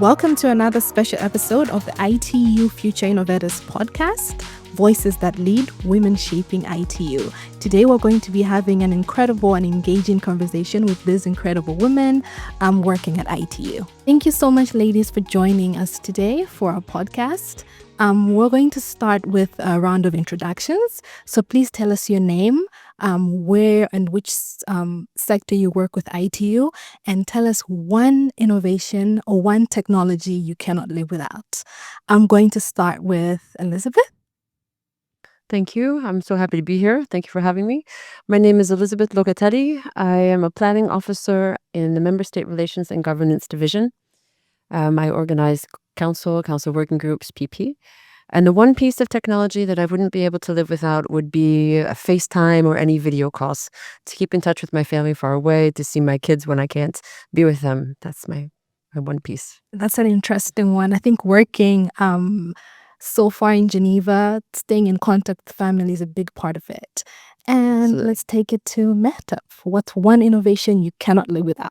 Welcome to another special episode of the ITU Future Innovators podcast, Voices That Lead, Women Shaping ITU. Today we're going to be having an incredible and engaging conversation with these incredible women working at ITU. Thank you so much, ladies, for joining us today for our podcast. We're going to start with a round of introductions. So please tell us your name, where and which sector you work with ITU, and tell us one innovation or one technology you cannot live without. I'm going to start with Elizabeth. Thank you. I'm so happy to be here. Thank you for having me. My name is Elizabeth Locatelli. I am a planning officer in the Member State Relations and Governance Division. I organize council working groups, PP. And the one piece of technology that I wouldn't be able to live without would be a FaceTime or any video calls to keep in touch with my family far away, to see my kids when I can't be with them. That's my one piece. That's an interesting one. I think working so far in Geneva, staying in contact with family is a big part of it. And let's take it to Mehtap. What's one innovation you cannot live without?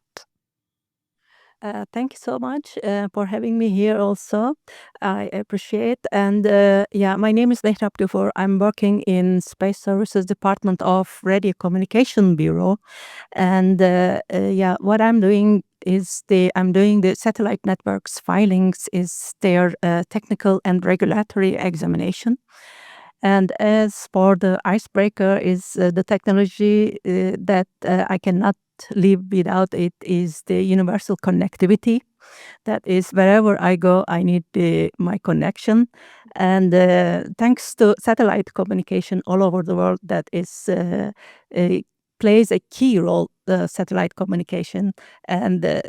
Thank you so much for having me here also. I appreciate. And my name is Mehtap Dufour. I'm working in Space Services Department of Radio Communication Bureau. And what I'm doing is I'm doing the satellite networks filings is their technical and regulatory examination. And as for the icebreaker is the technology that I cannot live without it is the universal connectivity. That is wherever I go, I need my connection. And thanks to satellite communication all over the world, that is plays a key role, the satellite communication. And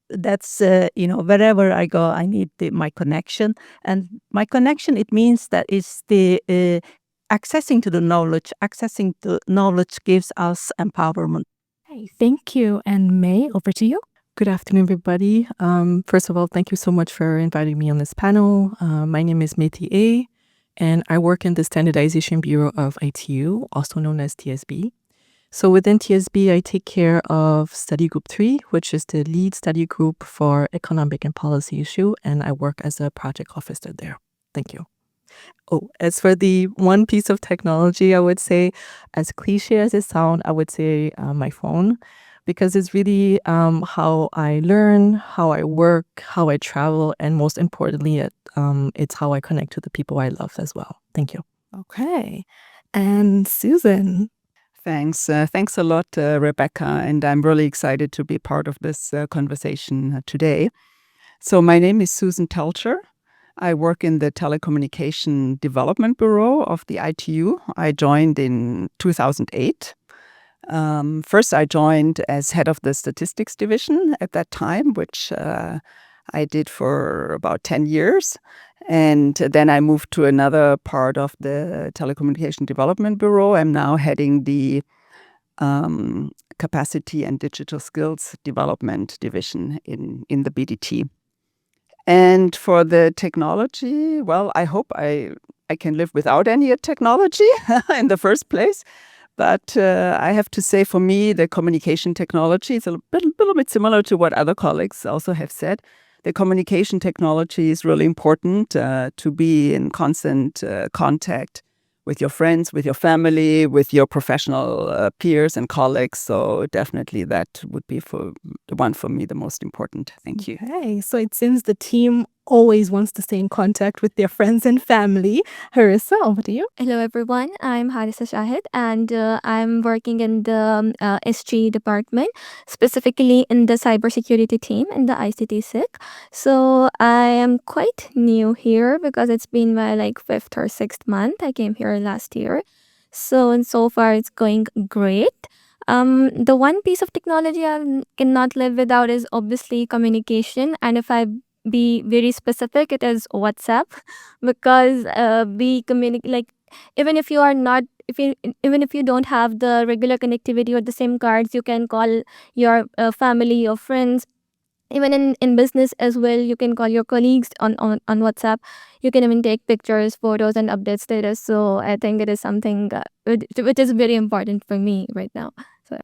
that's wherever I go, I need my connection. And my connection, it means that is the accessing to knowledge gives us empowerment. Hey, thank you. And May, over to you. Good afternoon, everybody. First of all, thank you so much for inviting me on this panel. My name is Meti A, and I work in the Standardization Bureau of ITU, also known as TSB. So within TSB, I take care of Study Group 3, which is the lead study group for economic and policy issue, and I work as a project officer there. Thank you. Oh, as for the one piece of technology, I would say, as cliche as it sounds, I would say my phone, because it's really how I learn, how I work, how I travel, and most importantly, it's how I connect to the people I love as well. Thank you. Okay. And Susan. Thanks. Thanks a lot, Rebecca, and I'm really excited to be part of this conversation today. So my name is Susan Telcher. I work in the Telecommunication Development Bureau of the ITU. I joined in 2008. First, I joined as head of the statistics division at that time, which I did for about 10 years. And then I moved to another part of the Telecommunication Development Bureau. I'm now heading the Capacity and Digital Skills Development Division in the BDT. And for the technology, well, I hope I can live without any technology in the first place. But I have to say, for me, the communication technology is a little bit similar to what other colleagues also have said. The communication technology is really important to be in constant contact with your friends, with your family, with your professional peers and colleagues. So definitely that would be for me the most important. Thank you. Okay, so it seems the team always wants to stay in contact with their friends and family. Harissa, over to you. Hello, everyone. I'm Harissa Shahid, and I'm working in the SG department, specifically in the cybersecurity team in the ICT SIC. So I am quite new here because it's been my 5th or 6th month. I came here last year. So far it's going great. The one piece of technology I cannot live without is obviously communication. And if I be very specific, it is WhatsApp, because we communicate, even if you are not even if you don't have the regular connectivity or the SIM cards, you can call your family or friends. Even in business as well, you can call your colleagues on WhatsApp. You can even take pictures, photos, and update status. So I think it is something which is very important for me right now. So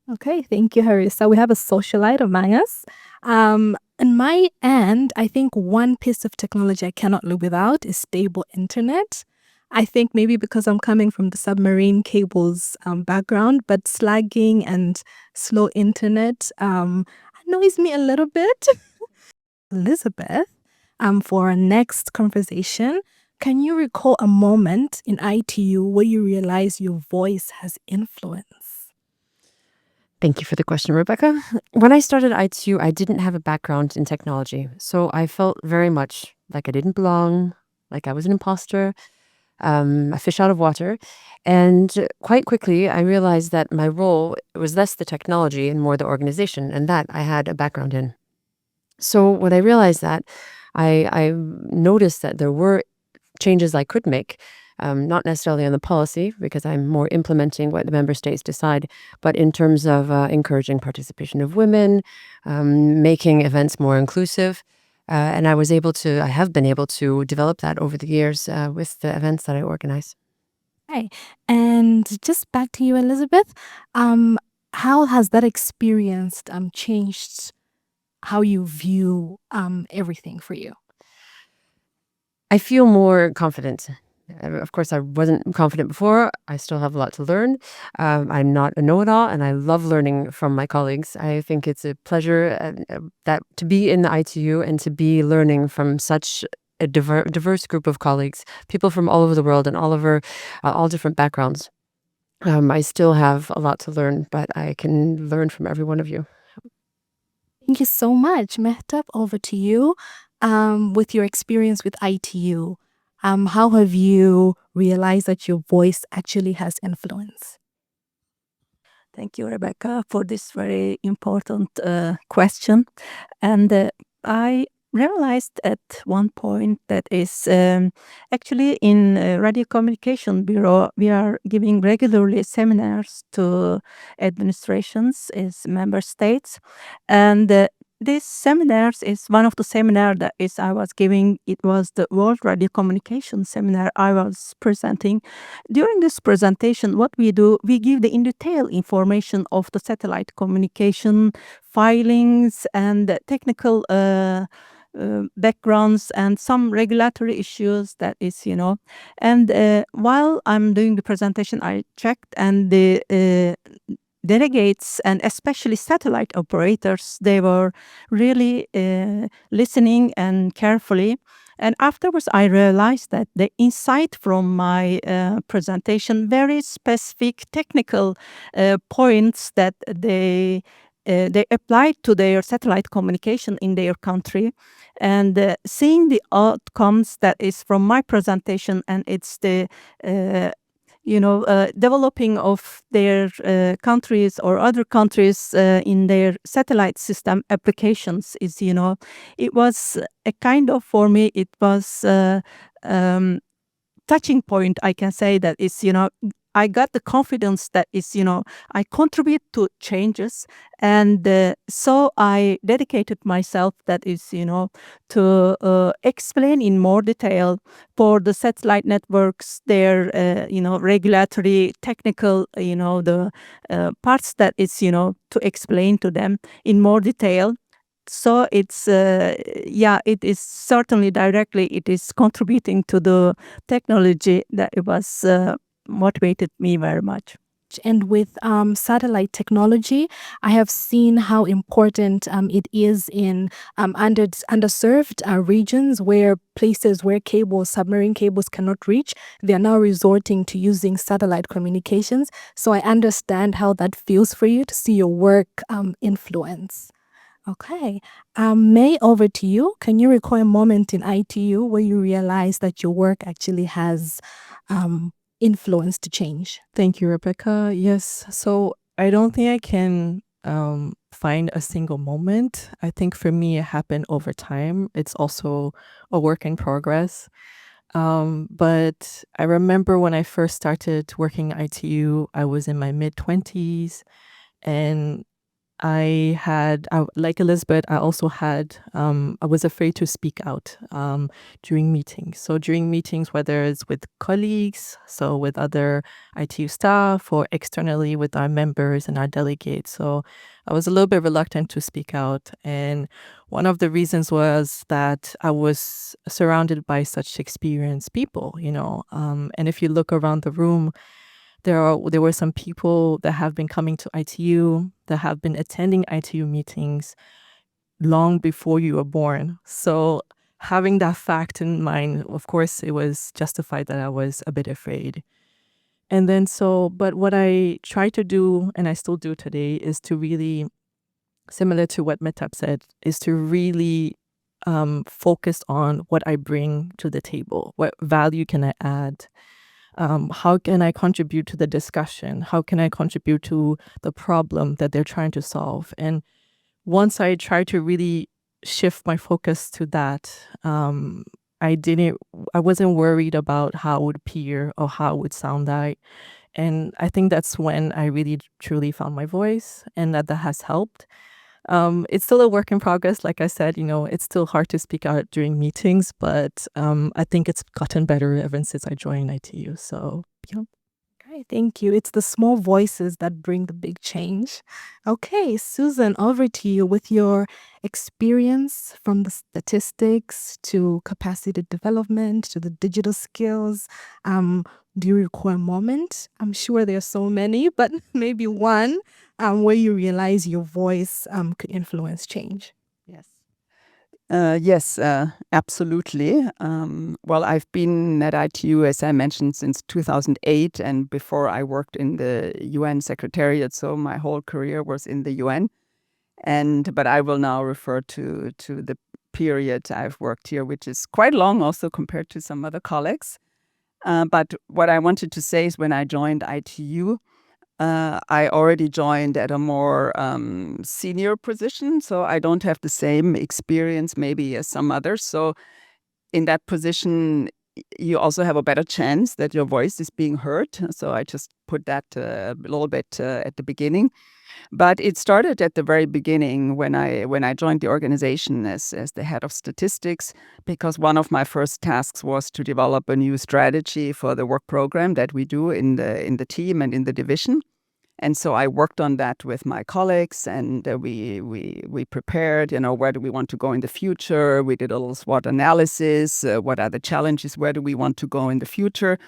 Okay, thank you, Harissa. We have a socialite among us. On my end, I think one piece of technology I cannot live without is stable internet. I think maybe because I'm coming from the submarine cables background, but slagging and slow internet annoys me a little bit. Elizabeth, for our next conversation, can you recall a moment in ITU where you realize your voice has influence? Thank you for the question, Rebecca. When I started ITU, I didn't have a background in technology. So I felt very much like I didn't belong, like I was an imposter, a fish out of water. And quite quickly, I realized that my role was less the technology and more the organization, and that I had a background in. So when I realized that, I noticed that there were changes I could make, not necessarily on the policy, because I'm more implementing what the member states decide, but in terms of encouraging participation of women, making events more inclusive. And I have been able to develop that over the years with the events that I organize. Right. And just back to you, Elizabeth. How has that experience changed how you view everything for you? I feel more confident. Of course, I wasn't confident before. I still have a lot to learn. I'm not a know-it-all, and I love learning from my colleagues. I think it's a pleasure that to be in the ITU and to be learning from such a diverse group of colleagues, people from all over the world and all different backgrounds. I still have a lot to learn, but I can learn from every one of you. Thank you so much. Mehtab, over to you. With your experience with ITU, how have you realized that your voice actually has influence? Thank you, Rebecca, for this very important question. And I realized at one point that is actually in Radio Communication Bureau, we are giving regularly seminars to administrations as member states. And this seminars is one of the seminar that is I was giving. It was the World Radio Communication Seminar I was presenting. During this presentation, what we do, we give the in detail information of the satellite communication filings and technical backgrounds and some regulatory issues that is, And while I'm doing the presentation, I checked and the delegates and especially satellite operators, they were really listening and carefully. And afterwards, I realized that the insight from my presentation, very specific technical points that they applied to their satellite communication in their country, and seeing the outcomes that is from my presentation, and it's the developing of their countries or other countries in their satellite system applications is, it was a kind of, for me, it was touching point, I can say that is, I got the confidence that is, I contribute to changes. And so I dedicated myself, that is, to explain in more detail for the satellite networks, their, regulatory, technical, the parts that is, to explain to them in more detail. So it's, it is certainly directly, it is contributing to the technology that it was motivated me very much. And with satellite technology, I have seen how important it is in underserved regions, where places where submarine cables cannot reach, they are now resorting to using satellite communications. So I understand how that feels for you to see your work influence. Okay. May, over to you. Can you recall a moment in ITU where you realized that your work actually has influence to change? Thank you, Rebecca. Yes. So I don't think I can find a single moment. I think for me, it happened over time. It's also a work in progress. But I remember when I first started working at ITU, I was in my mid-20s, and like Elizabeth, I also I was afraid to speak out during meetings. So during meetings, whether it's with colleagues, so with other ITU staff, or externally with our members and our delegates. So I was a little bit reluctant to speak out. And one of the reasons was that I was surrounded by such experienced people, and if you look around the room, there were some people that have been coming to ITU, that have been attending ITU meetings long before you were born. So having that fact in mind, of course, it was justified that I was a bit afraid. And then but what I try to do, and I still do today, is to really, similar to what Metab said, is to really focus on what I bring to the table. What value can I add? How can I contribute to the discussion? How can I contribute to the problem that they're trying to solve? And once I try to really shift my focus to that, I wasn't worried about how it would appear or how it would sound like. And I think that's when I really truly found my voice, and that has helped. It's still a work in progress. Like I said, it's still hard to speak out during meetings, but I think it's gotten better ever since I joined ITU. So, yeah. Okay, thank you. It's the small voices that bring the big change. Okay, Susan, over to you with your experience from the statistics to capacity development to the digital skills. Do you recall a moment? I'm sure there are so many, but maybe one where you realize your voice could influence change. Yes. Yes, absolutely. Well, I've been at ITU, as I mentioned, since 2008, and before I worked in the UN Secretariat, so my whole career was in the UN. But I will now refer to the period I've worked here, which is quite long also compared to some other colleagues. But what I wanted to say is when I joined ITU, I already joined at a more senior position, so I don't have the same experience maybe as some others. So in that position, you also have a better chance that your voice is being heard. So I just put that a little bit at the beginning. But it started at the very beginning when I joined the organization as the head of statistics, because one of my first tasks was to develop a new strategy for the work program that we do in the team and in the division. And so I worked on that with my colleagues, and we prepared, where do we want to go in the future? We did a little SWOT analysis. What are the challenges? Where do we want to go in the future?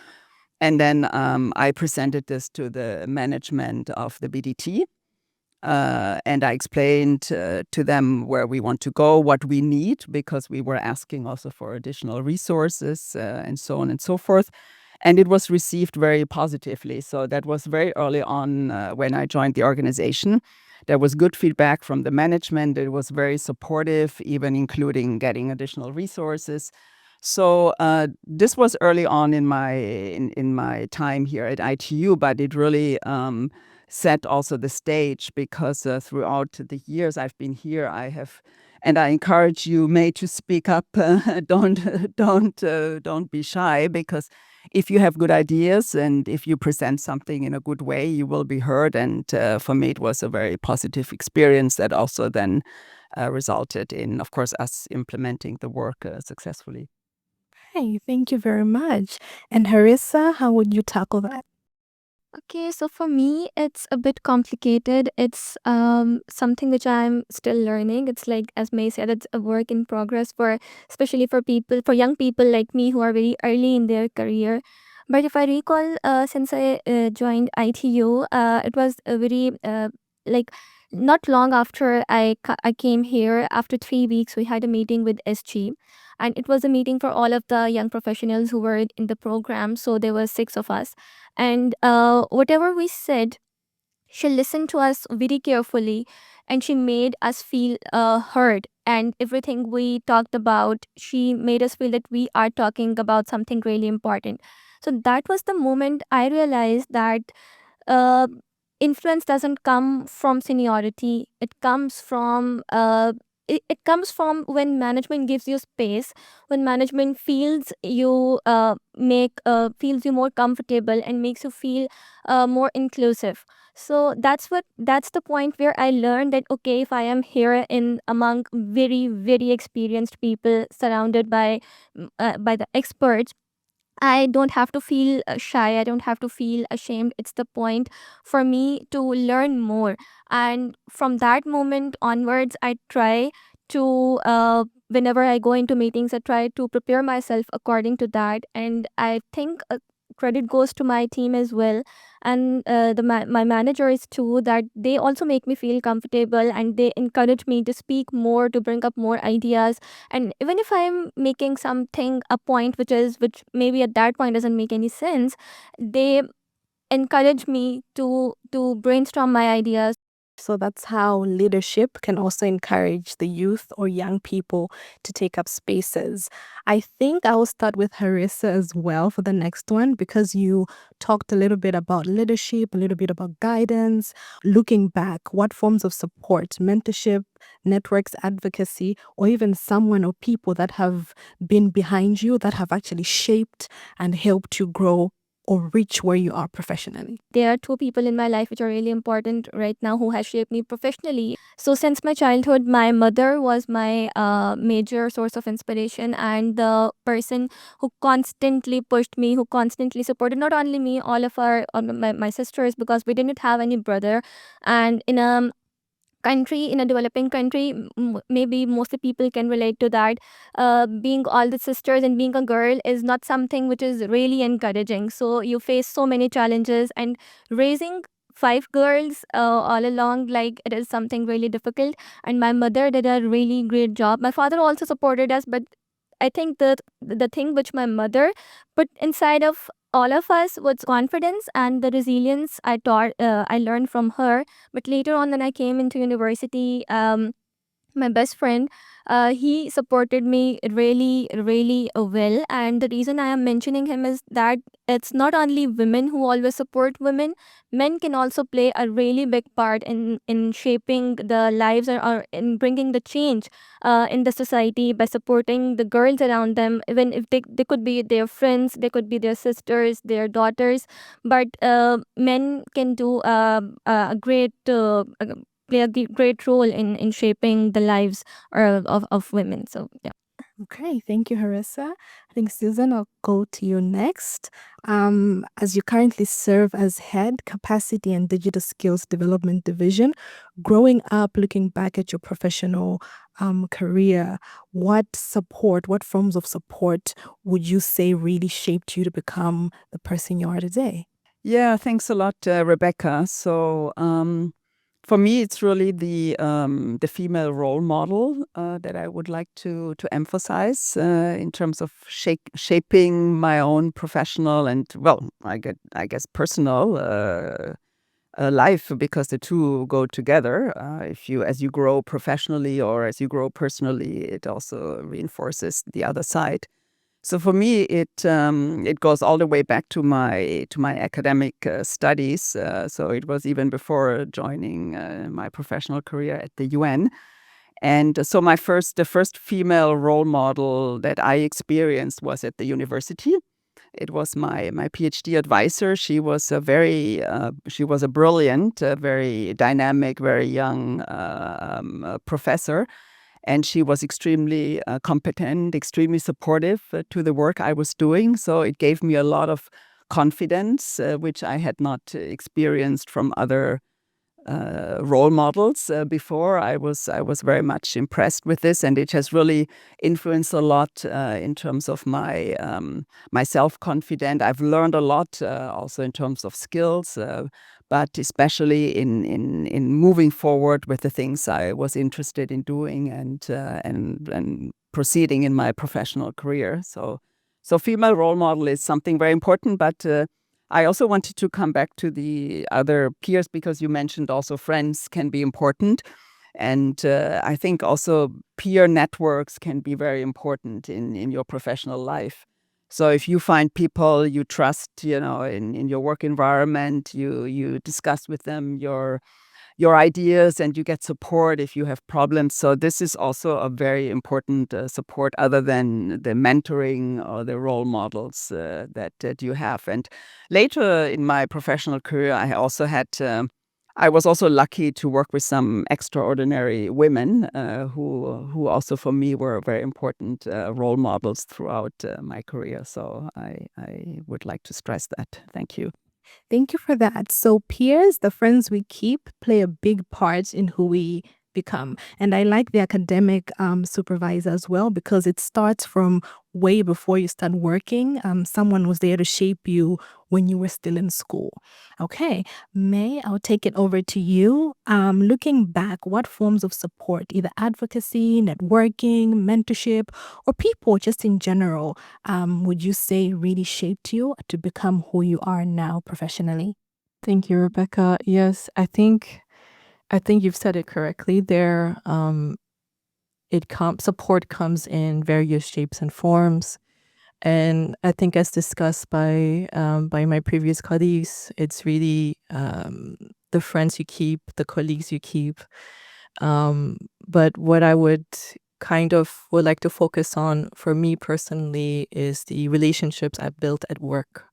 And then I presented this to the management of the BDT. And I explained to them where we want to go, what we need, because we were asking also for additional resources and so on and so forth. And it was received very positively. So that was very early on when I joined the organization. There was good feedback from the management. It was very supportive, even including getting additional resources. So this was early on in my time here at ITU, but it really set also the stage, because throughout the years I've been here, and I encourage you, May, to speak up. Don't be shy, because if you have good ideas and if you present something in a good way, you will be heard. And for me, it was a very positive experience that also then resulted in, of course, us implementing the work successfully. Hey, thank you very much. And Harissa, how would you tackle that? Okay, so for me, it's a bit complicated. It's something which I'm still learning. It's like, as May said, it's a work in progress especially for young people like me who are very early in their career. But if I recall, since I joined ITU, it was a very like not long after I came here. After 3 weeks, we had a meeting with SG, and it was a meeting for all of the young professionals who were in the program. So there were 6 of us, and whatever we said, she listened to us very carefully, and she made us feel heard. And everything we talked about, she made us feel that we are talking about something really important. So that was the moment I realized that influence doesn't come from seniority. It comes from it comes from when management gives you space, when management feels you feels you more comfortable and makes you feel more inclusive. So that's the point where I learned that okay, if I am here in among very very experienced people surrounded by the experts, I don't have to feel shy. I don't have to feel ashamed. It's the point for me to learn more. And from that moment onwards, I try to, whenever I go into meetings, I try to prepare myself according to that. And I think credit goes to my team as well. And my managers too, that they also make me feel comfortable and they encourage me to speak more, to bring up more ideas. And even if I'm making something a point which maybe at that point doesn't make any sense, they encourage me to brainstorm my ideas. So that's how leadership can also encourage the youth or young people to take up spaces. I think I will start with Harissa as well for the next one, because you talked a little bit about leadership, a little bit about guidance. Looking back, what forms of support, mentorship, networks, advocacy, or even someone or people that have been behind you that have actually shaped and helped you grow or reach where you are professionally? There are two people in my life which are really important right now who has shaped me professionally. So since my childhood, my mother was my major source of inspiration and the person who constantly pushed me, who constantly supported not only me, all my sisters, because we didn't have any brother. And in a developing country, maybe mostly people can relate to that. Being all the sisters and being a girl is not something which is really encouraging, so you face so many challenges, and raising five girls all along, like, it is something really difficult. And my mother did a really great job. My father also supported us, but I think that the thing which my mother put inside of all of us was confidence and the resilience I learned from her. But later on, when I came into university, my best friend, he supported me really really well. And the reason I am mentioning him is that it's not only women who always support women. Men can also play a really big part in shaping the lives, or in bringing the change in the society, by supporting the girls around them, even if they could be their friends, they could be their sisters, their daughters. But men can do a great play a great role in shaping the lives of women. So yeah. Okay, thank you, Harissa. I think, Susan, I'll go to you next. As you currently serve as head, capacity and digital skills development division, growing up, looking back at your professional career, what forms of support would you say really shaped you to become the person you are today? Yeah, thanks a lot, Rebecca. So for me, it's really the female role model that I would like to emphasize in terms of shaping my own professional and, well, I guess personal life, because the two go together. As you grow professionally or as you grow personally, it also reinforces the other side. So for me, it goes all the way back to my academic studies. So it was even before joining my professional career at the UN. And so the first female role model that I experienced was at the university. It was my PhD advisor. She was a brilliant, very dynamic, very young professor. And she was extremely competent, extremely supportive to the work I was doing. So it gave me a lot of confidence, which I had not experienced from other role models before. I was very much impressed with this, and it has really influenced a lot in terms of my self-confidence. I've learned a lot also in terms of skills, but especially in moving forward with the things I was interested in doing and proceeding in my professional career. So female role model is something very important, but I also wanted to come back to the other peers, because you mentioned also friends can be important. And I think also peer networks can be very important in your professional life. So if you find people you trust, in your work environment, you discuss with them your ideas and you get support if you have problems. So this is also a very important support other than the mentoring or the role models that you have. And later in my professional career, I was also lucky to work with some extraordinary women who also for me were very important role models throughout my career. So I would like to stress that. Thank you. Thank you for that. So peers, the friends we keep, play a big part in who we become. And I like the academic supervisor as well, because it starts from way before you start working. Someone was there to shape you when you were still in school. Okay, May, I'll take it over to you. Looking back, what forms of support, either advocacy, networking, mentorship, or people just in general, would you say really shaped you to become who you are now professionally? Thank you, Rebecca. Yes, I think you've said it correctly. Support comes in various shapes and forms, and I think, as discussed by my previous colleagues, it's really the friends you keep, the colleagues you keep. But what I would like to focus on for me personally is the relationships I've built at work,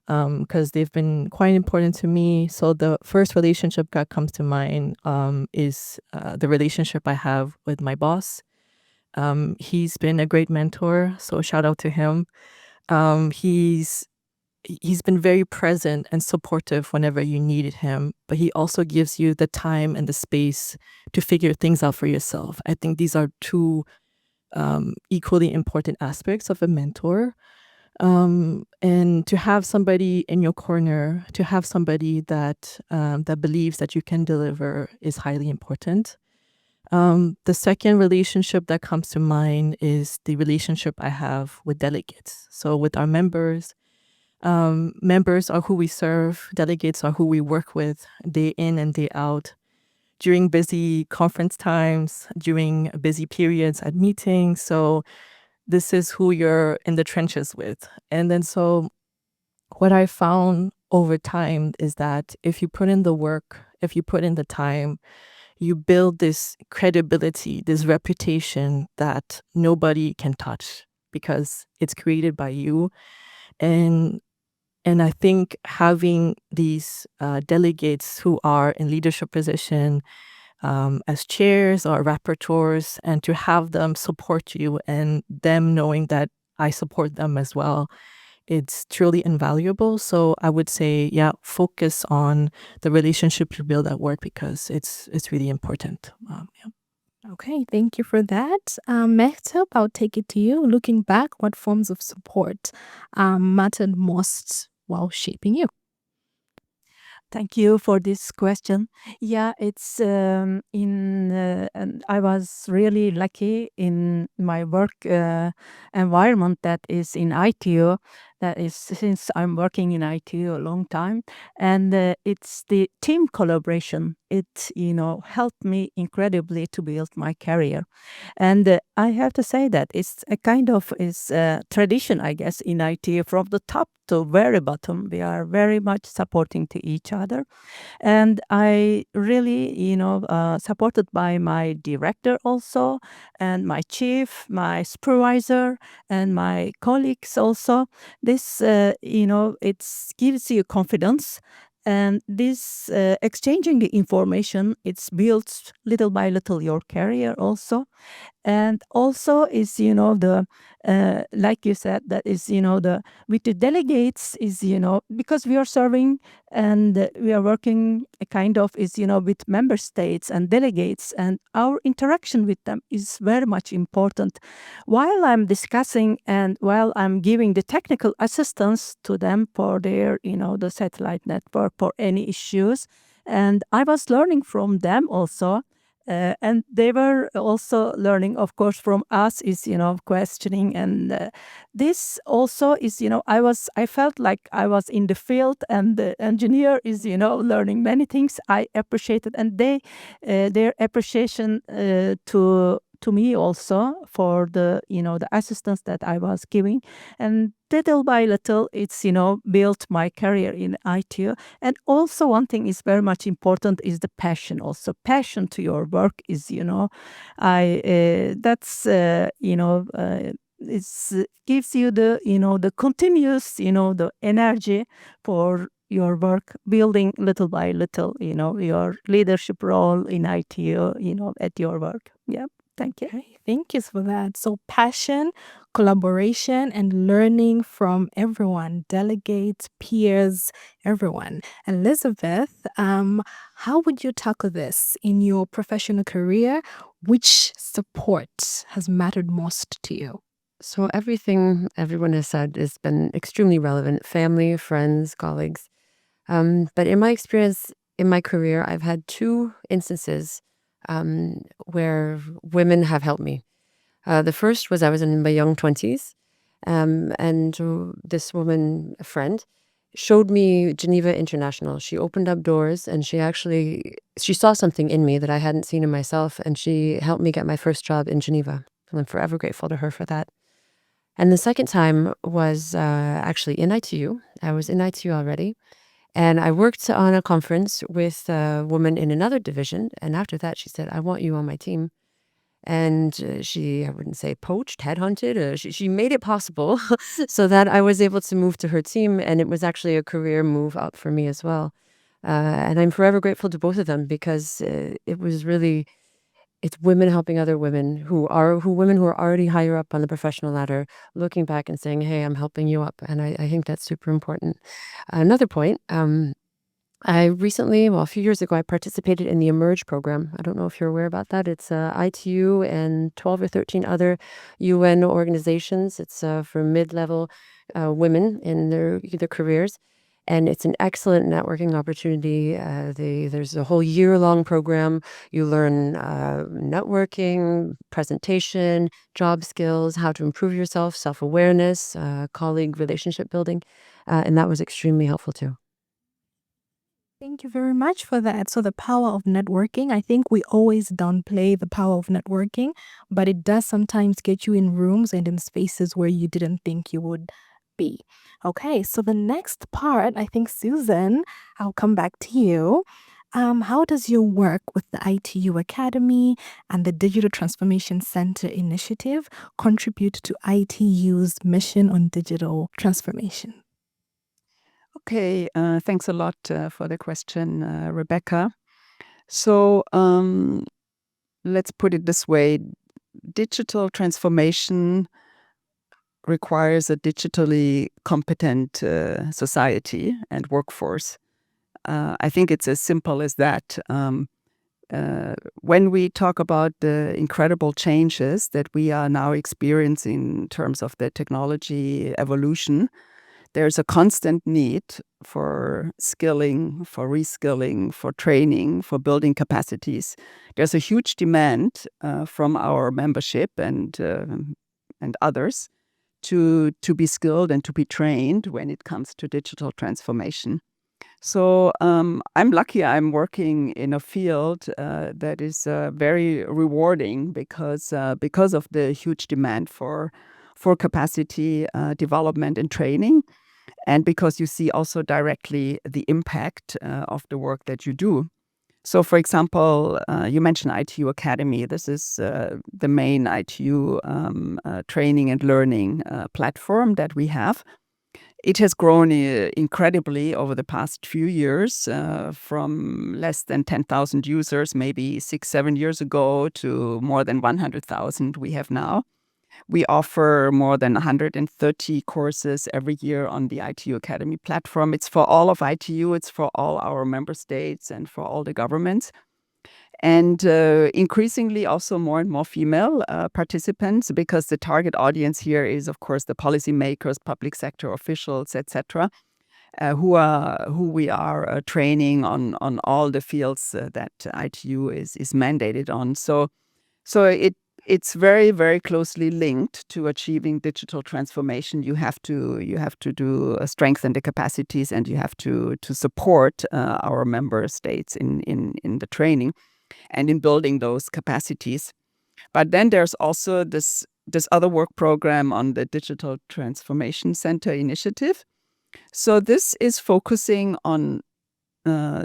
because they've been quite important to me. So the first relationship that comes to mind is the relationship I have with my boss. He's been a great mentor, so shout out to him. He's been very present and supportive whenever you needed him, but he also gives you the time and the space to figure things out for yourself. I think these are two equally important aspects of a mentor. And to have somebody in your corner, to have somebody that believes that you can deliver is highly important. The second relationship that comes to mind is the relationship I have with delegates. So with our members, members are who we serve, delegates are who we work with day in and day out. During busy conference times, during busy periods at meetings. So this is who you're in the trenches with. And then so what I found over time is that if you put in the work, if you put in the time, you build this credibility, this reputation that nobody can touch because it's created by you. And I think having these delegates who are in leadership position as chairs or rapporteurs, and to have them support you and them knowing that I support them as well, it's truly invaluable. So I would say, yeah, focus on the relationship you build at work because it's really important. Okay, thank you for that. Mehtap, I'll take it to you. Looking back, what forms of support mattered most while shaping you? Thank you for this question. Yeah, it's and I was really lucky in my work environment that is in ITU. That is since I'm working in ITU a long time, and it's the team collaboration. It helped me incredibly to build my career, and I have to say that it's a kind of is tradition, I guess, in ITU from the top to very bottom. We are very much supporting to each other. And I really, supported by my director also, and my chief, my supervisor, and my colleagues also. This, it gives you confidence. And this exchanging the information, it's builds little by little your career also. And also is the like you said, that is the with the delegates is because we are serving and we are working a kind of is with member states and delegates, and our interaction with them is very much important while I'm discussing and while I'm giving the technical assistance to them for their the satellite network for any issues. And I was learning from them also. And they were also learning, of course, from us is, questioning. And this also is, I felt like I was in the field and the engineer is, learning many things I appreciated. And their appreciation to to me also for the the assistance that I was giving, and little by little it's built my career in ITU. And also one thing is very much important is the passion. Also passion to your work is I that's it's gives you the the continuous the energy for your work, building little by little your leadership role in ITU at your work. Yeah, thank you. Okay, thank you for that. So, passion, collaboration, and learning from everyone, delegates, peers, everyone. Elizabeth, how would you tackle this in your professional career? Which support has mattered most to you? So everything everyone has said has been extremely relevant: family, friends, colleagues. But in my experience, in my career, I've had two instances where women have helped me. The first was I was in my young 20s, and this woman, a friend, showed me Geneva International. She opened up doors, and she saw something in me that I hadn't seen in myself, and she helped me get my first job in Geneva. And I'm forever grateful to her for that. And the second time was actually in ITU. I was in ITU already. And I worked on a conference with a woman in another division. And after that, she said, "I want you on my team." And she, I wouldn't say poached, headhunted. She made it possible so that I was able to move to her team. And it was actually a career move up for me as well. And I'm forever grateful to both of them because it was really, it's women helping other women women who are already higher up on the professional ladder, looking back and saying, "Hey, I'm helping you up." And I think that's super important. Another point, I recently, well, a few years ago, I participated in the Emerge program. I don't know if you're aware about that. It's ITU and 12 or 13 other UN organizations. It's for mid-level women in their careers. And it's an excellent networking opportunity. There's a whole year-long program. You learn networking, presentation, job skills, how to improve yourself, self-awareness, colleague relationship building. And that was extremely helpful too. Thank you very much for that. So, the power of networking, I think we always downplay the power of networking, but it does sometimes get you in rooms and in spaces where you didn't think you would be. Okay, so the next part, I think, Susan, I'll come back to you. How does your work with the ITU Academy and the Digital Transformation Center initiative contribute to ITU's mission on digital transformation? Okay, thanks a lot for the question, Rebecca. So let's put it this way. Digital transformation requires a digitally competent society and workforce. I think it's as simple as that. When we talk about the incredible changes that we are now experiencing in terms of the technology evolution, there's a constant need for skilling, for reskilling, for training, for building capacities. There's a huge demand from our membership and others to be skilled and to be trained when it comes to digital transformation. So I'm lucky I'm working in a field that is very rewarding because of the huge demand for capacity development and training, and because you see also directly the impact of the work that you do. So, for example, you mentioned ITU Academy. This is the main ITU training and learning platform that we have. It has grown incredibly over the past few years, from less than 10,000 users maybe 6-7 years ago to more than 100,000 we have now. We offer more than 130 courses every year on the ITU Academy platform. It's for all of ITU, it's for all our member states and for all the governments. And increasingly also more and more female participants, because the target audience here is, of course, the policymakers, public sector officials, etc., who we are training on all the fields that ITU is mandated on. So it's very, very closely linked to achieving digital transformation. You have to do strengthen the capacities, and you have to support our member states in the training and in building those capacities. But then there's also this other work program on the Digital Transformation Center initiative. So this is focusing on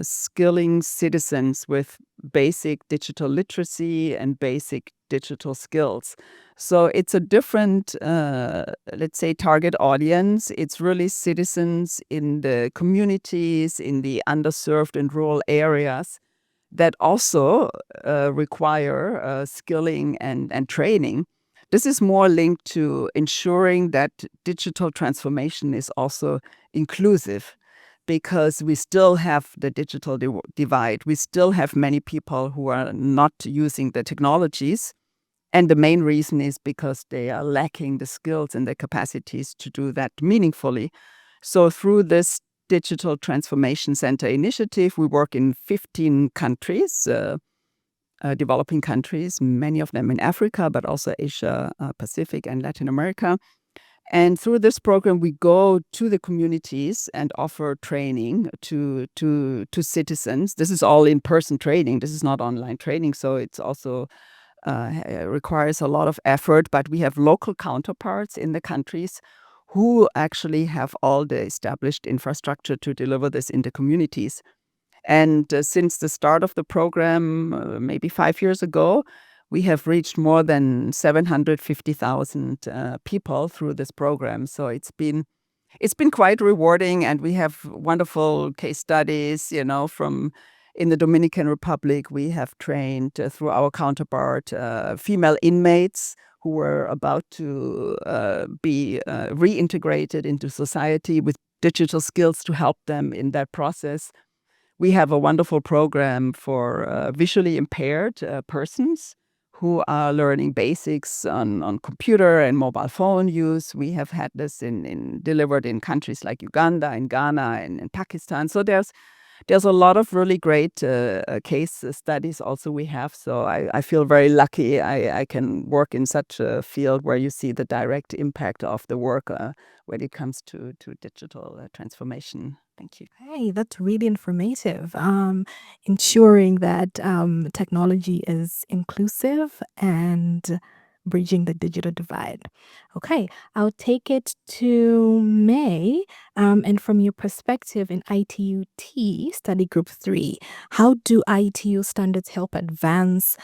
skilling citizens with basic digital literacy and basic digital skills. So it's a different, let's say, target audience. It's really citizens in the communities, in the underserved and rural areas that also require skilling and training. This is more linked to ensuring that digital transformation is also inclusive, because we still have the digital divide. We still have many people who are not using the technologies. And the main reason is because they are lacking the skills and the capacities to do that meaningfully. So through this Digital Transformation Center initiative, we work in 15 countries, developing countries, many of them in Africa, but also Asia, Pacific, and Latin America. And through this program, we go to the communities and offer training to citizens. This is all in-person training. This is not online training, so it's also requires a lot of effort. But we have local counterparts in the countries who actually have all the established infrastructure to deliver this in the communities. And since the start of the program, maybe 5 years ago, we have reached more than 750,000 people through this program. So it's been quite rewarding, and we have wonderful case studies. From in the Dominican Republic, we have trained through our counterpart female inmates who were about to be reintegrated into society with digital skills to help them in that process. We have a wonderful program for visually impaired persons who are learning basics on computer and mobile phone use. We have had this delivered in countries like Uganda and Ghana and in Pakistan. So there's a lot of really great case studies also we have. So I feel very lucky I can work in such a field where you see the direct impact of the work when it comes to digital transformation. Thank you. Hey, that's really informative. Ensuring that technology is inclusive and bridging the digital divide. Okay, I'll take it to May. And from your perspective in ITU-T Study Group 3, how do ITU standards help advance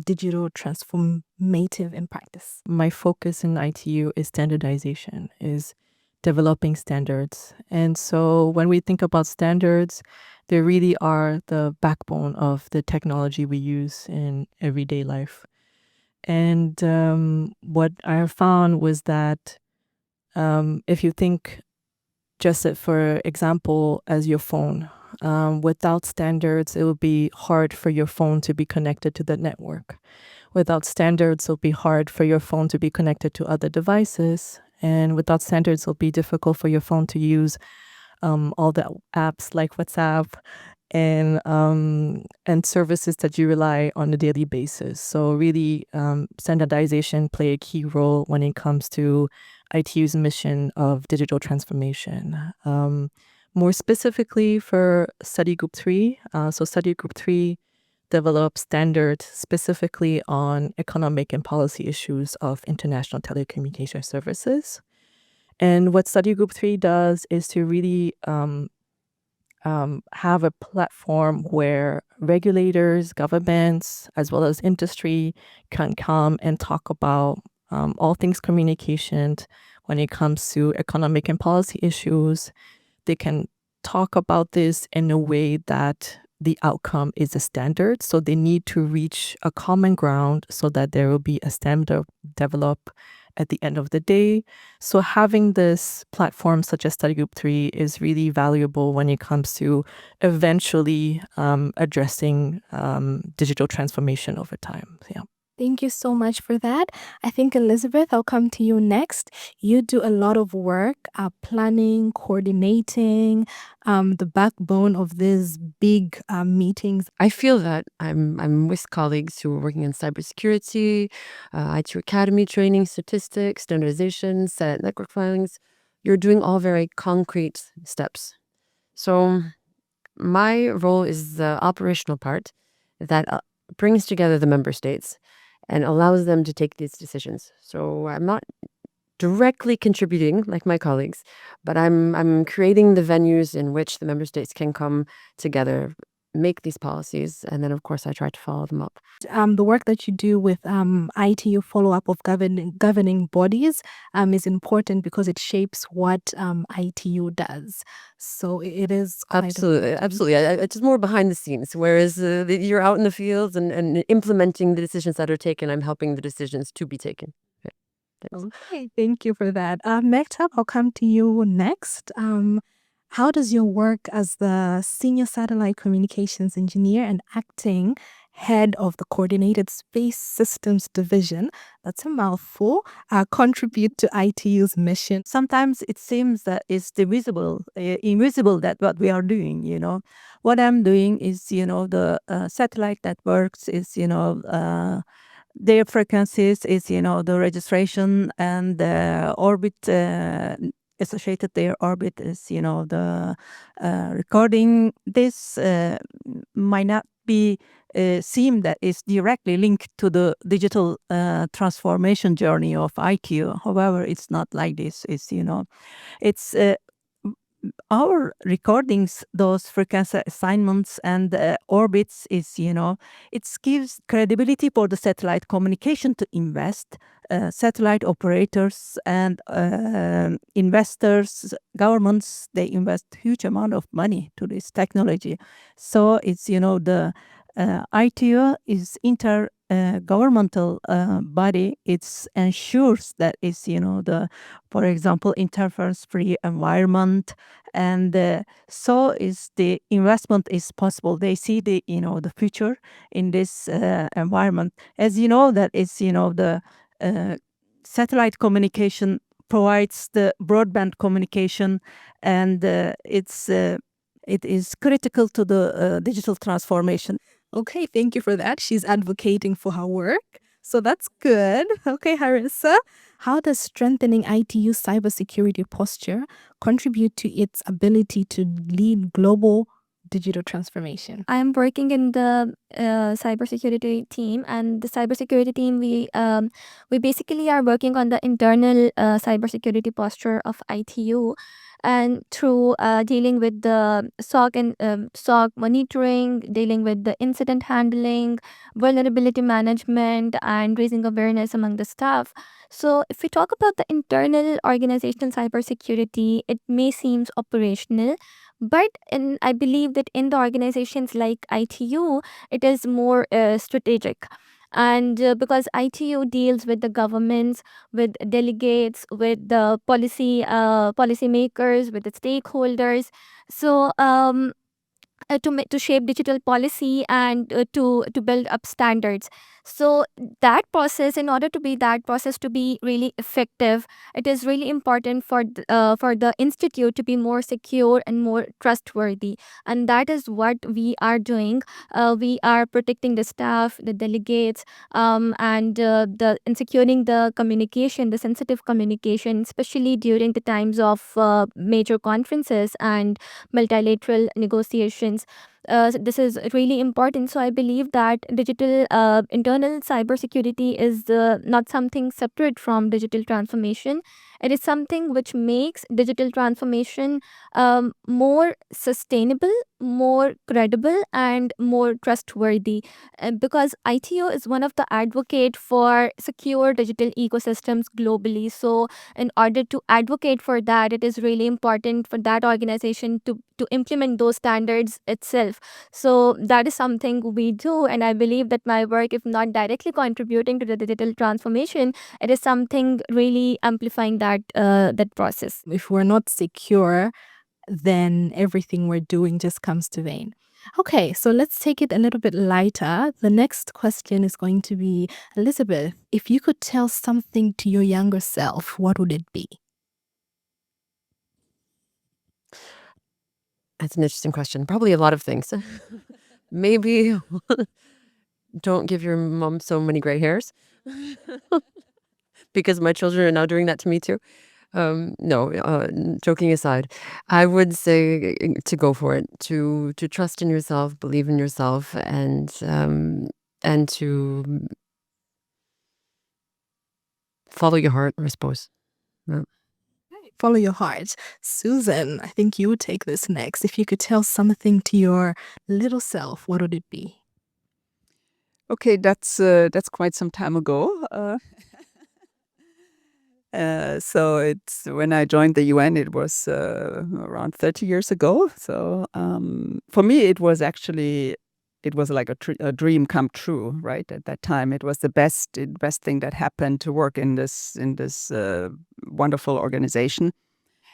digital transformative in practice? My focus in ITU is standardization, is developing standards. And so when we think about standards, they really are the backbone of the technology we use in everyday life. And what I found was that if you think just for example as your phone, without standards, it would be hard for your phone to be connected to the network. Without standards, it'll be hard for your phone to be connected to other devices. And without standards, it'll be difficult for your phone to use all the apps like WhatsApp and services that you rely on a daily basis. So really, standardization play a key role when it comes to ITU's mission of digital transformation. More specifically for Study Group 3, so Study Group 3 develops standards specifically on economic and policy issues of international telecommunication services. And what Study Group 3 does is to really have a platform where regulators, governments, as well as industry can come and talk about all things communication when it comes to economic and policy issues. They can talk about this in a way that the outcome is a standard. So they need to reach a common ground so that there will be a standard developed at the end of the day. So having this platform such as Study Group 3 is really valuable when it comes to eventually addressing digital transformation over time. Yeah. Thank you so much for that. I think, Elizabeth, I'll come to you next. You do a lot of work planning, coordinating, the backbone of these big meetings. I feel that I'm with colleagues who are working in cybersecurity, ITU Academy training, statistics, standardization, set network filings. You're doing all very concrete steps. So my role is the operational part that brings together the member states and allows them to take these decisions. So I'm not directly contributing like my colleagues, but I'm creating the venues in which the member states can come together, make these policies, and then of course I try to follow them up. The work that you do with ITU follow-up of governing bodies is important because it shapes what ITU does. So it is quite Absolutely. It's just more behind the scenes, whereas you're out in the fields and implementing the decisions that are taken. I'm helping the decisions to be taken. Yeah, thanks. Okay, thank you for that. Mektab, I'll come to you next. How does your work as the Senior Satellite Communications Engineer and acting head of the Coordinated Space Systems Division, that's a mouthful, contribute to ITU's mission? Sometimes it seems that it's invisible that what we are doing, you know. What I'm doing is, you know, the satellite networks is, you know, their frequencies is, you know, the registration and the orbit associated their orbit is, you know, the recording. This might not be seem that is directly linked to the digital transformation journey of ITU. However, it's not like this. It's, you know, it's our recordings, those frequency assignments and orbits is, you know, it gives credibility for the satellite communication to invest. Satellite operators and investors, governments, they invest huge amount of money to this technology. So it's, you know, the ITU is governmental body. It ensures that it's, you know, the, for example, interference-free environment, and so is the investment is possible. They see the, you know, the future in this environment. As you know, that is, you know, the satellite communication provides the broadband communication, and it is critical to the digital transformation. Okay, thank you for that. She's advocating for her work. So that's good. Okay, Harissa, how does strengthening ITU's cybersecurity posture contribute to its ability to lead global digital transformation? I am working in the cybersecurity team, and the cybersecurity team, we basically are working on the internal cybersecurity posture of ITU, and through dealing with the SOC and SOC monitoring, dealing with the incident handling, vulnerability management, and raising awareness among the staff. So, if we talk about the internal organizational cybersecurity, it may seem operational, but I believe that in the organizations like ITU, it is more strategic. And because ITU deals with the governments, with delegates, with the policymakers, with the stakeholders. So, to shape digital policy and to build up standards. So that process, in order to be that process to be really effective, it is really important for the institute to be more secure and more trustworthy, and that is what we are doing. We are protecting the staff, the delegates, and securing the communication, the sensitive communication, especially during the times of major conferences and multilateral negotiations. This is really important. So I believe that digital internal cybersecurity is not something separate from digital transformation. It is something which makes digital transformation more sustainable, more credible, and more trustworthy. Because ITO is one of the advocate for secure digital ecosystems globally. So in order to advocate for that, it is really important for that organization to implement those standards itself. So that is something we do, and I believe that my work, if not directly contributing to the digital transformation, it is something really amplifying that process. If we're not secure, then everything we're doing just comes to vain. Okay, so let's take it a little bit lighter. The next question is going to be, Elizabeth, if you could tell something to your younger self, what would it be? That's an interesting question. Probably a lot of things. Maybe don't give your mom so many gray hairs, because my children are now doing that to me too. No, joking aside, I would say to go for it, to trust in yourself, believe in yourself, and to Follow your heart, I suppose. Yeah. Follow your heart. Susan, I think you would take this next. If you could tell something to your little self, what would it be? Okay, that's quite some time ago. So it's when I joined the UN, it was around 30 years ago. So for me, it was like a dream come true, right? At that time, it was the best thing that happened to work in this wonderful organization.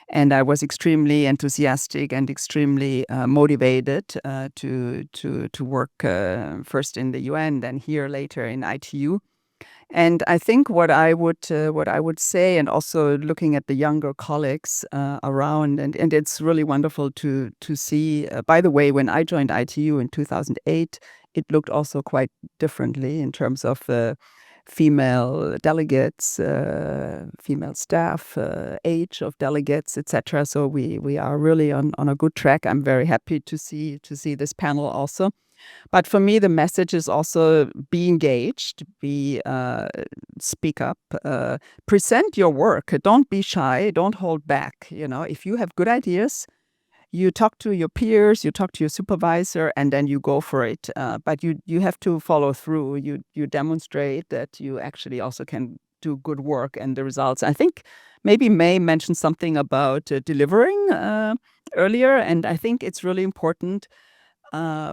And I was extremely enthusiastic and extremely motivated to work first in the UN, then here later in ITU. And I think what I would say, and also looking at the younger colleagues around, and it's really wonderful to see. By the way, when I joined ITU in 2008, it looked also quite differently in terms of female delegates, female staff, age of delegates, etc. So we are really on a good track. I'm very happy to see this panel also. But for me, the message is also be engaged, speak up, present your work. Don't be shy. Don't hold back. If you have good ideas, you talk to your peers, you talk to your supervisor, and then you go for it. But you have to follow through. You demonstrate that you actually also can do good work and the results. I think maybe May mentioned something about delivering earlier, and I think it's really important.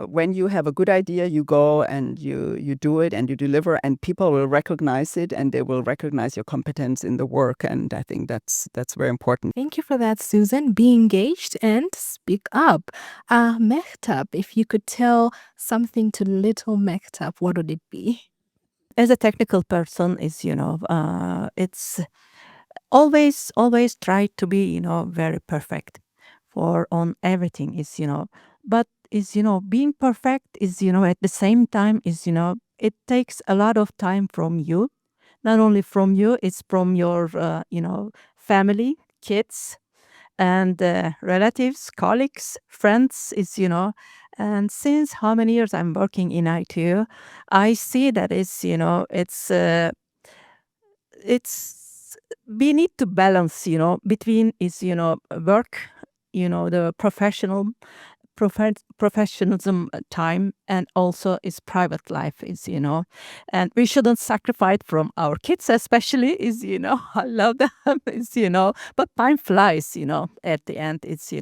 When you have a good idea, you go and you do it and you deliver, and people will recognize it and they will recognize your competence in the work. And I think that's very important. Thank you for that, Susan. Be engaged and speak up. Mehtab, if you could tell something to little Mehtab, what would it be? As a technical person, it's always try to be, very perfect for on everything but being perfect is, at the same time is, it takes a lot of time from you, not only from you, it's from your, family, kids, and relatives, colleagues, friends and since how many years I'm working in ITU, I see that it's we need to balance, between is, work, the professionalism time, and also is private life is, and we shouldn't sacrifice from our kids, especially is, I love them is, but time flies, at the end it's,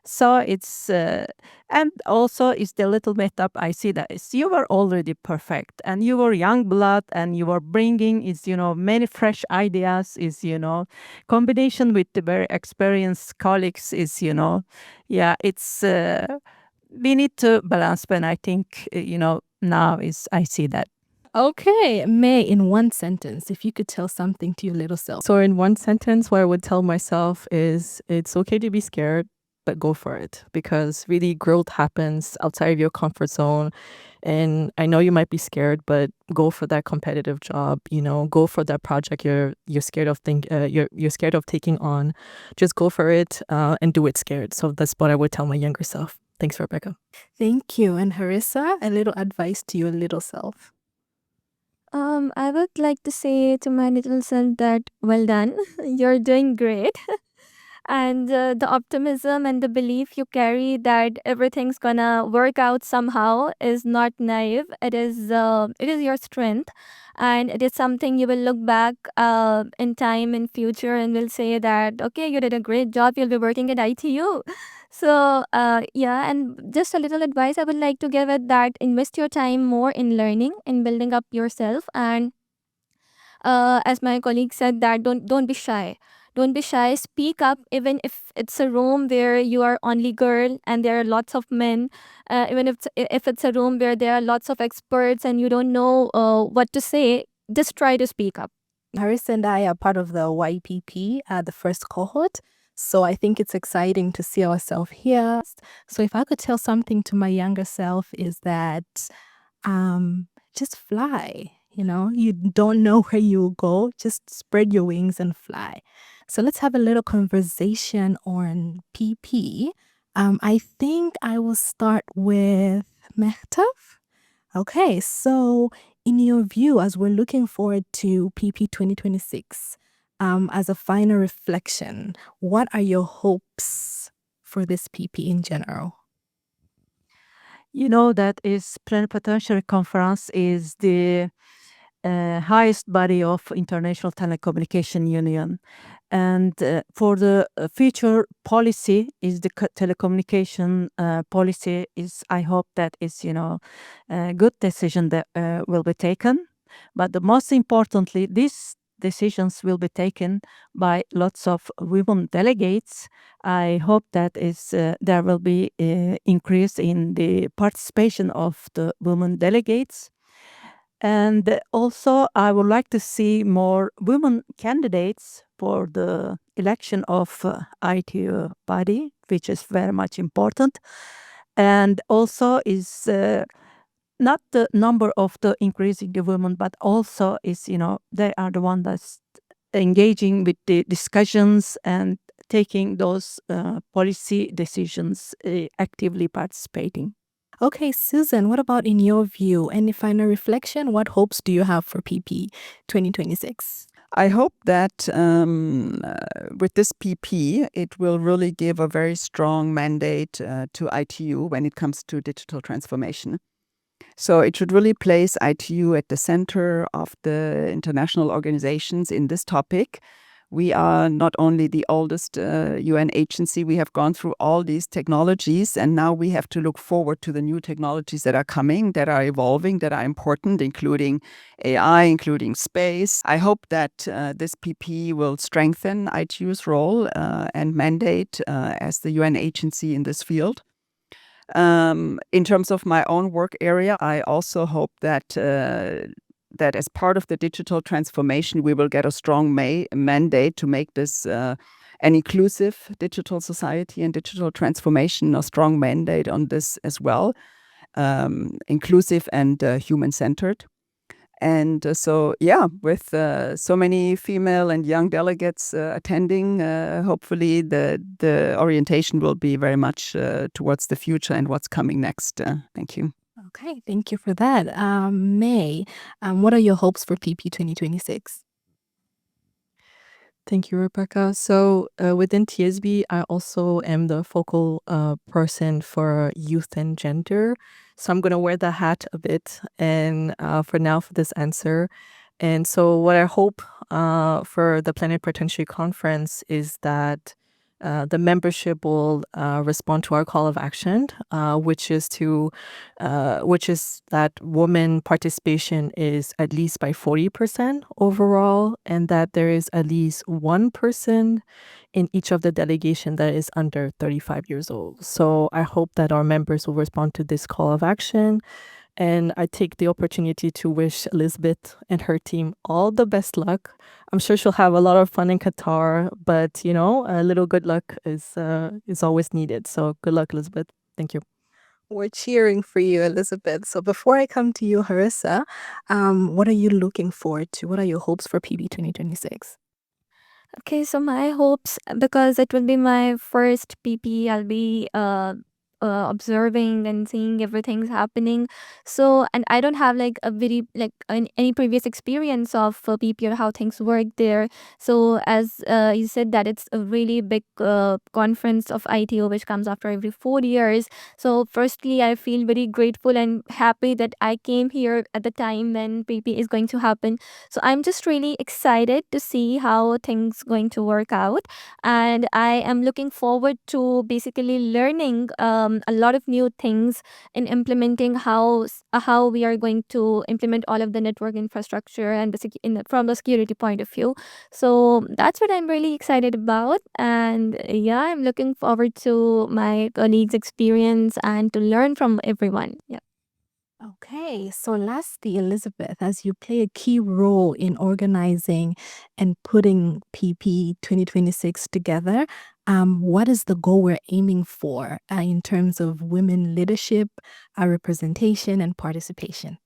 so it's and also is the little bit up I see that is you were already perfect and you were young blood and you were bringing is, many fresh ideas is, combination with the very experienced colleagues is, yeah, it's we need to balance, but I think, now is I see that. Okay, May, in one sentence, if you could tell something to your little self. So in one sentence, what I would tell myself is it's okay to be scared, but go for it, because really growth happens outside of your comfort zone. And I know you might be scared, but go for that competitive job, go for that project you're scared of you're scared of taking on. Just go for it and do it scared. So that's what I would tell my younger self. Thanks, Rebecca. Thank you. And Harissa, a little advice to your little self. I would like to say to my little self that well done, you're doing great. And the optimism and the belief you carry that everything's gonna work out somehow is not naive. It is your strength, and it is something you will look back in time in future and will say that okay, you did a great job. You'll be working at ITU. So yeah, and just a little advice I would like to give it that invest your time more in learning, in building up yourself, and as my colleague said that don't be shy, don't be shy, speak up even if it's a room where you are only girl and there are lots of men, even if it's a room where there are lots of experts and you don't know what to say, just try to speak up. Harissa and I are part of the YPP, the first cohort. So I think it's exciting to see ourselves here. So if I could tell something to my younger self is that just fly. You don't know where you'll go. Just spread your wings and fly. So let's have a little conversation on PP. I think I will start with Mehtav. Okay, so In your view, as we're looking forward to PP 2026, as a final reflection, what are your hopes for this PP in general? You know that is Plenipotentiary Conference is the highest body of International Telecommunication Union, and for the future policy is the telecommunication policy is. I hope that is a good decision that will be taken, but the most importantly, these decisions will be taken by lots of women delegates. I hope that is there will be increase in the participation of the women delegates. And also, I would like to see more women candidates for the election of ITU body, which is very much important. And also is not the number of the increasing the women, but also is, they are the one that's engaging with the discussions and taking those policy decisions, actively participating. Okay, Susan, what about in your view? Any final reflection? What hopes do you have for PP 2026? I hope that with this PP, it will really give a very strong mandate to ITU when it comes to digital transformation. So it should really place ITU at the center of the international organizations in this topic. We are not only the oldest UN agency, we have gone through all these technologies, and now we have to look forward to the new technologies that are coming, that are evolving, that are important, including AI, including space. I hope that this PP will strengthen ITU's role and mandate as the UN agency in this field. In terms of my own work area, I also hope that that as part of the digital transformation, we will get a strong mandate to make this an inclusive digital society and digital transformation, a strong mandate on this as well, inclusive and human-centered. And so, with so many female and young delegates attending, hopefully the orientation will be very much towards the future and what's coming next. Thank you. Okay, thank you for that. May, what are your hopes for PP 2026? Thank you, Rebecca. So within TSB, I also am the focal person for youth and gender. So I'm going to wear the hat a bit and for now for this answer. And so what I hope for the Plenipotentiary Conference is that the membership will respond to our call of action, which is that women participation is at least by 40% overall, and that there is at least one person in each of the delegation that is under 35 years old. So I hope that our members will respond to this call of action. And I take the opportunity to wish Elizabeth and her team all the best luck. I'm sure she'll have a lot of fun in Qatar, but a little good luck is always needed. So good luck, Elizabeth. Thank you. We're cheering for you, Elizabeth. So before I come to you, Harissa, what are you looking forward to? What are your hopes for PB 2026? Okay, so my hopes, because it will be my first PP, I'll be observing and seeing everything's happening. So, and I don't have like a very any previous experience of PP or how things work there. So, as you said that it's a really big conference of ITO which comes after every 4 years. So, firstly, I feel very grateful and happy that I came here at the time when PP is going to happen. So, I'm just really excited to see how things going to work out, and I am looking forward to basically learning a lot of new things in implementing how we are going to implement all of the network infrastructure and from the security point of view. So that's what I'm really excited about, and yeah, I'm looking forward to my colleagues' experience and to learn from everyone. Yeah. Okay, so lastly, Elizabeth, as you play a key role in organizing and putting PP 2026 together, what is the goal we're aiming for in terms of women leadership, representation, and participation?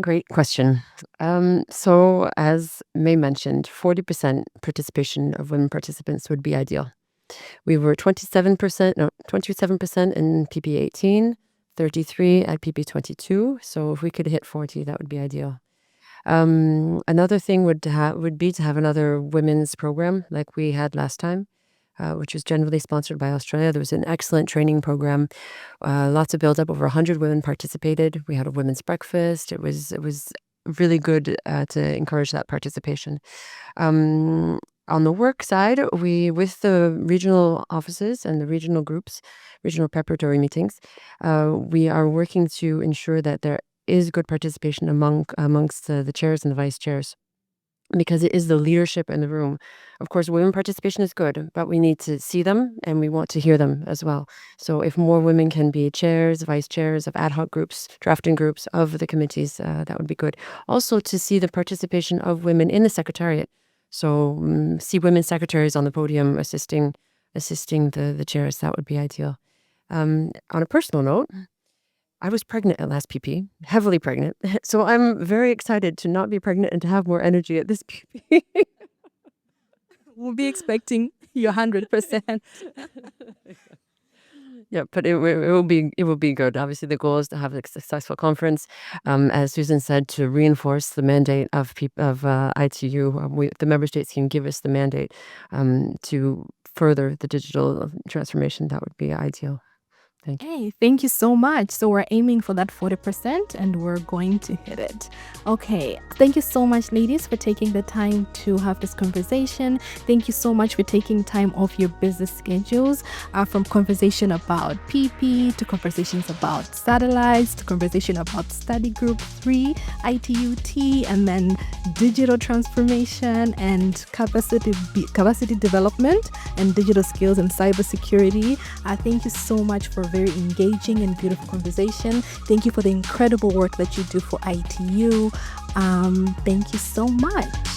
Great question. So as May mentioned, 40% participation of women participants would be ideal. We were 27% in PP18, 33 at PP22. So if we could hit 40, that would be ideal. Another thing would be to have another women's program like we had last time, which was generally sponsored by Australia. There was an excellent training program, lots of build up. Over 100 women participated. We had a women's breakfast. It was really good to encourage that participation. On the work side, with the regional offices and the regional groups, regional preparatory meetings, we are working to ensure that there is good participation amongst the chairs and the vice chairs, because it is the leadership in the room. Of course, women participation is good, but we need to see them and we want to hear them as well. So if more women can be chairs, vice chairs of ad hoc groups, drafting groups of the committees, that would be good. Also to see the participation of women in the secretariat. So see women secretaries on the podium assisting the chairs. That would be ideal. On a personal note, I was pregnant at last PP, heavily pregnant. So I'm very excited to not be pregnant and to have more energy at this PP. We'll be expecting your 100%. Yeah, but it will be good. Obviously, the goal is to have a successful conference. As Susan said, to reinforce the mandate of ITU. The member states can give us the mandate to further the digital transformation. That would be ideal. Thank you. Hey, thank you so much. So we're aiming for that 40% and we're going to hit it. Okay. Thank you so much, ladies, for taking the time to have this conversation. Thank you so much for taking time off your busy schedules, from conversation about PP to conversations about satellites to conversation about study group 3, ITUT, and then digital transformation and capacity development and digital skills and cybersecurity. Thank you so much for very engaging and beautiful conversation. Thank you for the incredible work that you do for ITU. Thank you so much.